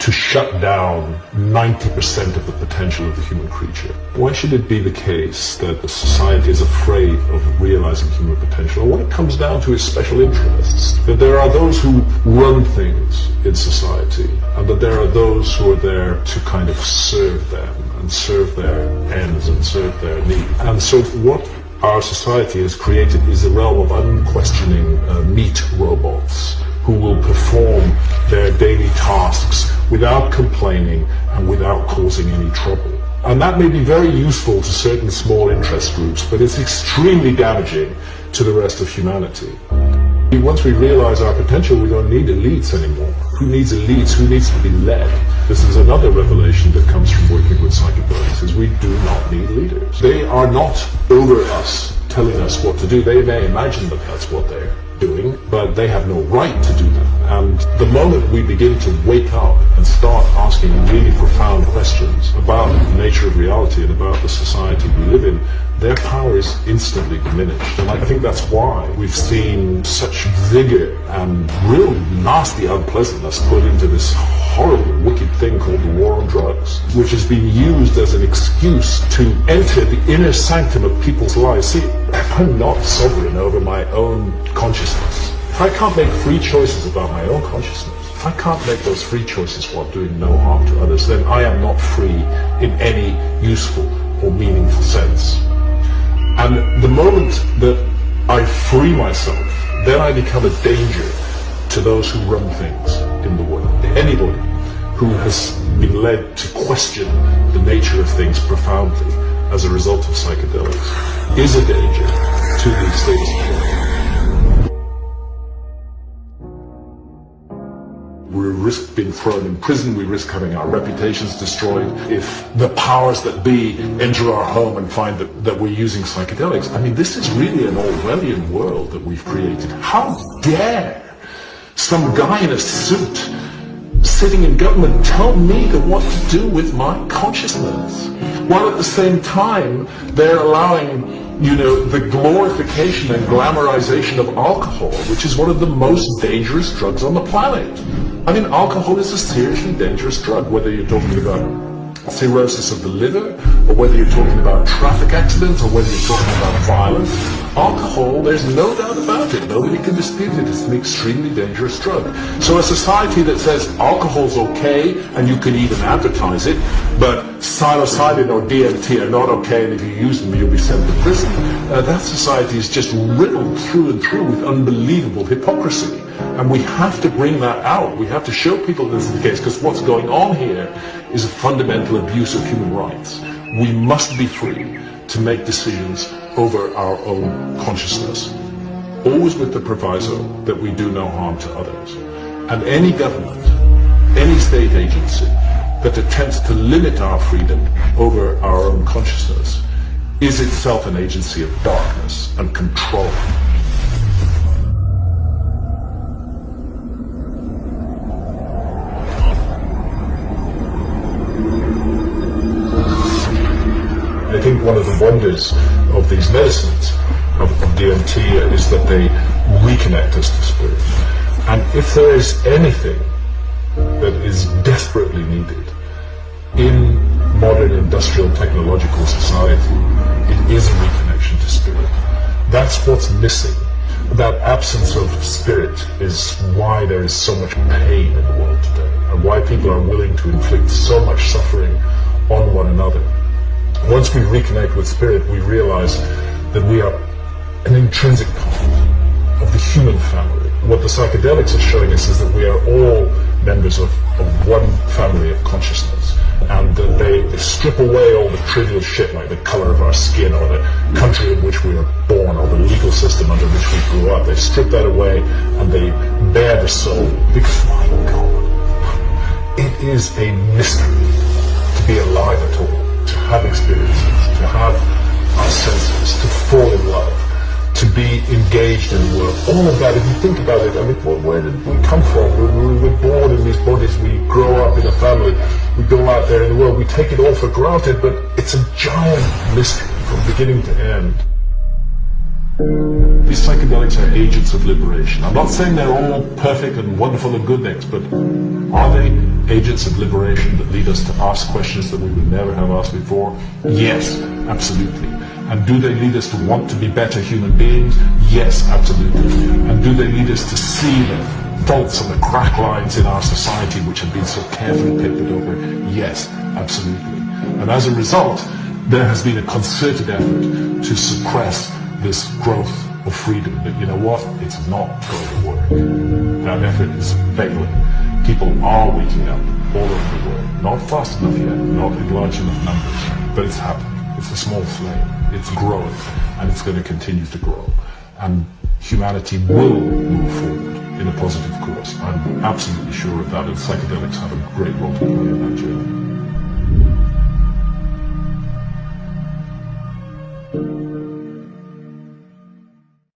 to shut down 90% of the potential of the human creature? Why should it be the case that society is afraid of realizing human potential? What it comes down to is special interests. That there are those who run things in society, and that there are those who are there to kind of serve them, and serve their ends, and serve their needs. And so what our society has created is a realm of unquestioning meat robots who will perform their daily tasks without complaining and without causing any trouble. And that may be very useful to certain small interest groups, but it's extremely damaging to the rest of humanity. Once we realize our potential, we don't need elites anymore. Who needs elites? Who needs to be led? This is another revelation that comes from working with psychedelics, is we do not need leaders. They are not over us, telling us what to do. They may imagine that that's what they're doing, but they have no right to do that. And the moment we begin to wake up and start asking really profound questions about the nature of reality and about the society we live in, their power is instantly diminished. And I think that's why we've seen such vigor and real nasty unpleasantness put into this horrible, wicked thing called the war on drugs, which has been used as an excuse to enter the inner sanctum of people's lives. See, I'm not sovereign over my own consciousness. If I can't make free choices about my own consciousness, if I can't make those free choices while doing no harm to others, then I am not free in any useful or meaningful sense. And the moment that I free myself, then I become a danger to those who run things in the world. Anybody who has been led to question the nature of things profoundly as a result of psychedelics is a danger to the status quo. We risk being thrown in prison, we risk having our reputations destroyed. If the powers that be enter our home and find that we're using psychedelics, I mean, this is really an Orwellian world that we've created. How dare some guy in a suit sitting in government tell me what to do with my consciousness, while at the same time they're allowing, you know, the glorification and glamorization of alcohol, which is one of the most dangerous drugs on the planet. I mean, alcohol is a seriously dangerous drug, whether you're talking about cirrhosis of the liver, or whether you're talking about traffic accidents, or whether you're talking about violence. Alcohol, there's no doubt about it, nobody can dispute it, it's an extremely dangerous drug. So a society that says alcohol's okay, and you can even advertise it, but psilocybin or DMT are not okay, and if you use them you'll be sent to prison, that society is just riddled through and through with unbelievable hypocrisy. And we have to bring that out. We have to show people this is the case, because what's going on here is a fundamental abuse of human rights. We must be free to make decisions over our own consciousness, always with the proviso that we do no harm to others. And any government, any state agency that attempts to limit our freedom over our own consciousness is itself an agency of darkness and control. I think one of the wonders of these medicines, of DMT, is that they reconnect us to spirit. And if there is anything that is desperately needed in modern industrial technological society, it is a reconnection to spirit. That's what's missing. That absence of spirit is why there is so much pain in the world today, and why people are willing to inflict so much suffering on one another. Once we reconnect with spirit, we realize that we are an intrinsic part of the human family. What the psychedelics are showing us is that we are all members of one family of consciousness, and that they strip away all the trivial shit like the color of our skin, or the country in which we were born, or the legal system under which we grew up. They strip that away and they bare the soul, because my God, it is a mystery to be alive at all, to have experiences, to have our senses, to fall in love, to be engaged in work. All of that, if you think about it, I mean, where did we come from? We were born in these bodies, we grow up in a family, we go out there in the world, we take it all for granted, but it's a giant mystery from beginning to end. These psychedelics are agents of liberation. I'm not saying they're all perfect and wonderful and good things, but are they agents of liberation that lead us to ask questions that we would never have asked before? Yes, absolutely. And do they lead us to want to be better human beings? Yes, absolutely. And do they lead us to see the faults and the crack lines in our society which have been so carefully papered over? Yes, absolutely. And as a result, there has been a concerted effort to suppress this growth of freedom. But you know what? It's not going to work. That effort is failing. People are waking up all over the world. Not fast enough yet, not in large enough numbers, but it's happening. It's a small flame. It's growing, and it's going to continue to grow. And humanity will move forward in a positive course. I'm absolutely sure of that, and psychedelics have a great role to play in that journey.